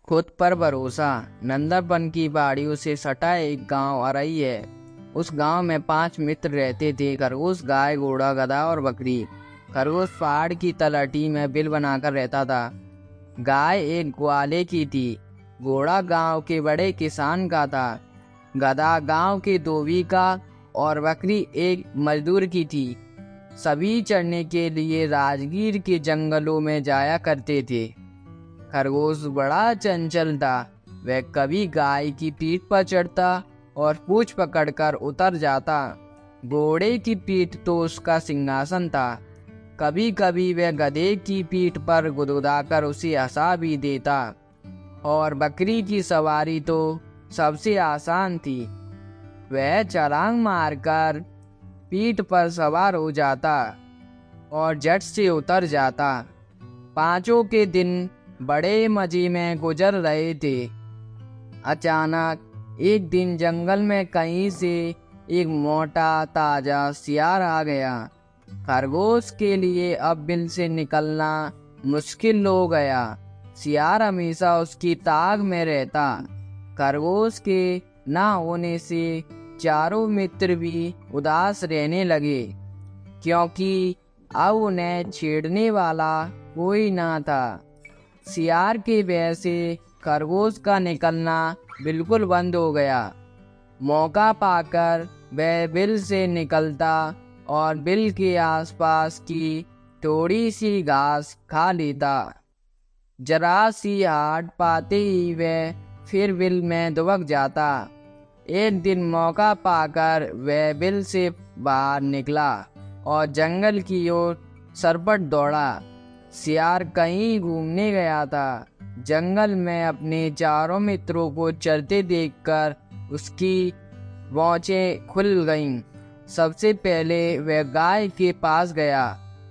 खुद पर भरोसा। नंदरबन की पहाड़ियों से सटा एक गांव अरई है। उस गांव में 5 मित्र रहते थे: खरगोश, गाय, घोड़ा, गधा और बकरी। खरगोश पहाड़ की तलहटी में बिल बनाकर रहता था। गाय एक ग्वाले की थी। घोड़ा गांव के बड़े किसान का था। गधा गांव के धोबी का और बकरी एक मजदूर की थी। सभी चरने के लिए राजगीर के जंगलों में जाया करते थे। खरगोश बड़ा चंचल था। वह कभी गाय की पीठ पर चढ़ता और पूंछ पकड़कर उतर जाता। घोड़े की पीठ तो उसका सिंहासन था। कभी कभी वह गधे की पीठ पर गुदगुदाकर उसे हंसा भी देता। और बकरी की सवारी तो सबसे आसान थी। वह छलांग मारकर पीठ पर सवार हो जाता और झट से उतर जाता। पांचों के दिन बड़े मजे में गुजर रहे थे। अचानक एक दिन जंगल में कहीं से एक मोटा ताजा सियार आ गया। खरगोश के लिए अब बिल से निकलना मुश्किल हो गया। सियार हमेशा उसकी ताक में रहता। खरगोश के ना होने से चारों मित्र भी उदास रहने लगे, क्योंकि अब उन्हें छेड़ने वाला कोई ना था। सियार के भय से खरगोश का निकलना बिल्कुल बंद हो गया। मौका पाकर वह बिल से निकलता और बिल के आसपास की थोड़ी सी घास खा लेता। जरा सी हाट पाते ही वह फिर बिल में दुबक जाता। एक दिन मौका पाकर वह बिल से बाहर निकला और जंगल की ओर सरपट दौड़ा। सियार कहीं घूमने गया था। जंगल में अपने चारों मित्रों को चरते देखकर उसकी भौहें खुल गईं। सबसे पहले वह गाय के पास गया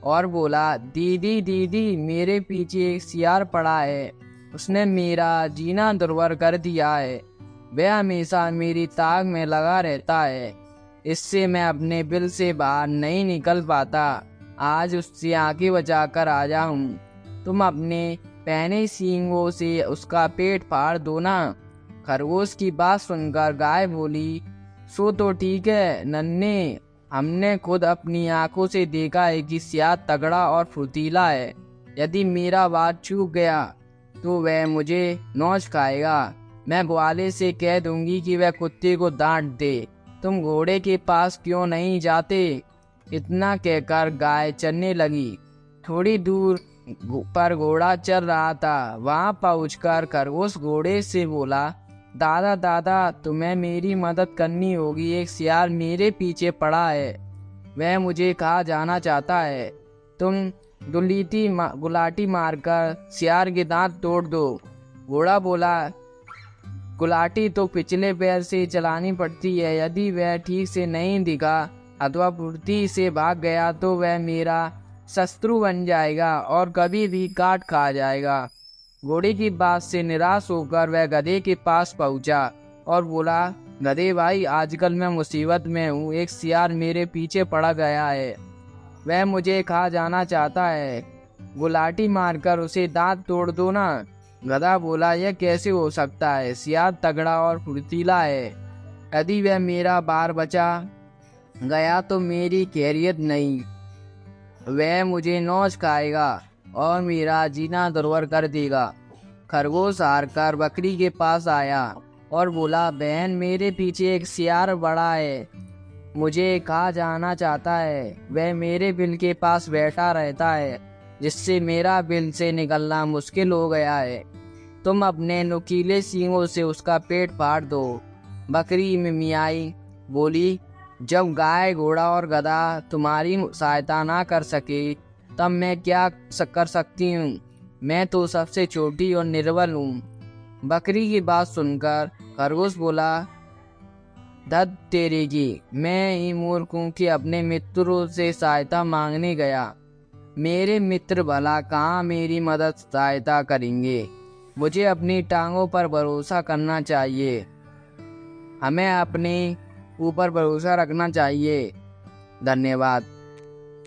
और बोला, दीदी दीदी, मेरे पीछे एक सियार पड़ा है। उसने मेरा जीना दुर्भर कर दिया है। वह हमेशा मेरी ताक में लगा रहता है। इससे मैं अपने बिल से बाहर नहीं निकल पाता। आज उससे आंखें बचाकर आया हूँ। तुम अपने पहने सींगों से उसका पेट फाड़ दो ना। खरगोश की बात सुनकर गाय बोली, सो तो ठीक है नन्हे, हमने खुद अपनी आंखों से देखा है कि सियार तगड़ा और फुर्तीला है। यदि मेरा बात चूक गया तो वह मुझे नोच खाएगा। मैं ग्वाले से कह दूंगी कि वह कुत्ते को डांट दे। तुम घोड़े के पास क्यों नहीं जाते? इतना कहकर गाय चलने लगी। थोड़ी दूर पर घोड़ा चल रहा था। वहां पहुंचकर खरगोश घोड़े से बोला, दादा दादा, तुम्हें मेरी मदद करनी होगी। एक सियार मेरे पीछे पड़ा है। वह मुझे खा जाना चाहता है। तुम गुलाटी मारकर सियार के दांत तोड़ दो। घोड़ा बोला, गुलाटी तो पिछले पैर से चलानी पड़ती है। यदि वह ठीक से नहीं दिखा अथवा फुर्ती से भाग गया तो वह मेरा शत्रु बन जाएगा और कभी भी काट खा जाएगा। घोड़े की बात से निराश होकर वह गधे के पास पहुंचा और बोला, गधे भाई, आजकल मैं मुसीबत में हूँ। एक सियार मेरे पीछे पड़ा गया है। वह मुझे खा जाना चाहता है। गुलाटी मारकर उसे दांत तोड़ दो ना। गधा बोला, यह कैसे हो सकता है? सियार तगड़ा और फुर्तीला है। यदि वह मेरा बार बचा गया तो मेरी खैरियत नहीं। वह मुझे नोच खाएगा और मेरा जीना दुर्भर कर देगा। खरगोश हारकर बकरी के पास आया और बोला, बहन, मेरे पीछे एक सियार बड़ा है। मुझे खा जाना चाहता है। वह मेरे बिल के पास बैठा रहता है, जिससे मेरा बिल से निकलना मुश्किल हो गया है। तुम अपने नुकीले सींगों से उसका पेट फाड़ दो। बकरी मिमियाई बोली, जब गाय, घोड़ा और गधा तुम्हारी सहायता ना कर सके तब मैं क्या कर सकती हूँ? मैं तो सबसे छोटी और निर्बल हूँ। बकरी की बात सुनकर खरगोश बोला, धत तेरे की, मैं ही मूर्ख हूँ कि अपने मित्रों से सहायता मांगने गया। मेरे मित्र भला कहाँ मेरी मदद सहायता करेंगे। मुझे अपनी टांगों पर भरोसा करना चाहिए। हमें अपने ऊपर भरोसा रखना चाहिए। धन्यवाद।